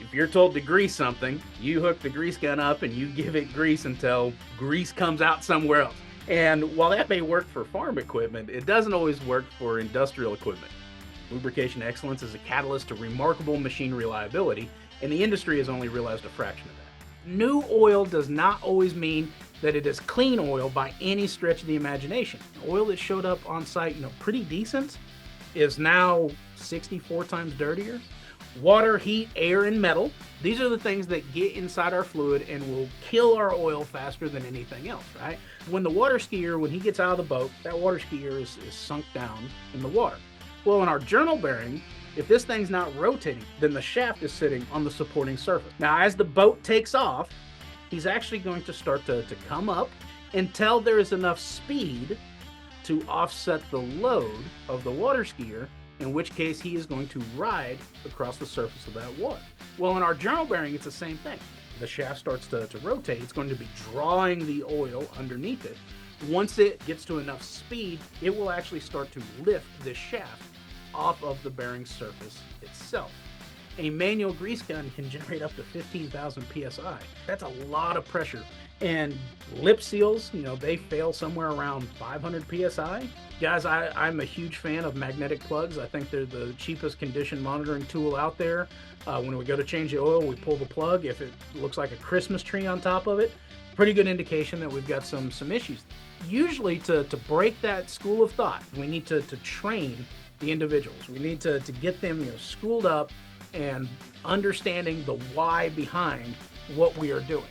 If you're told to grease something, you hook the grease gun up and you give it grease until grease comes out somewhere else. And while that may work for farm equipment, it doesn't always work for industrial equipment. Lubrication excellence is a catalyst to remarkable machine reliability, and the industry has only realized a fraction of that. New oil does not always mean that it is clean oil by any stretch of the imagination. Oil that showed up on site, pretty decent, is now 64 times dirtier. Water, heat, air, and metal, these are the things that get inside our fluid and will kill our oil faster than anything else, right? When the water skier, when he gets out of the boat, that water skier is sunk down in the water. Well, in our journal bearing, if this thing's not rotating, then the shaft is sitting on the supporting surface. Now, as the boat takes off, he's actually going to start to come up until there is enough speed to offset the load of the water skier, in which case he is going to ride across the surface of that water. Well, in our journal bearing, it's the same thing. The shaft starts to rotate. It's going to be drawing the oil underneath it. Once it gets to enough speed, it will actually start to lift the shaft off of the bearing surface itself. A manual grease gun can generate up to 15,000 psi. That's a lot of pressure. And lip seals, they fail somewhere around 500 psi. Guys, I'm a huge fan of magnetic plugs. I think they're the cheapest condition monitoring tool out there. When we go to change the oil, we pull the plug. If it looks like a Christmas tree on top of it, pretty good indication that we've got some issues. Usually to break that school of thought, we need to train the individuals. We need to get them schooled up and understanding the why behind what we are doing.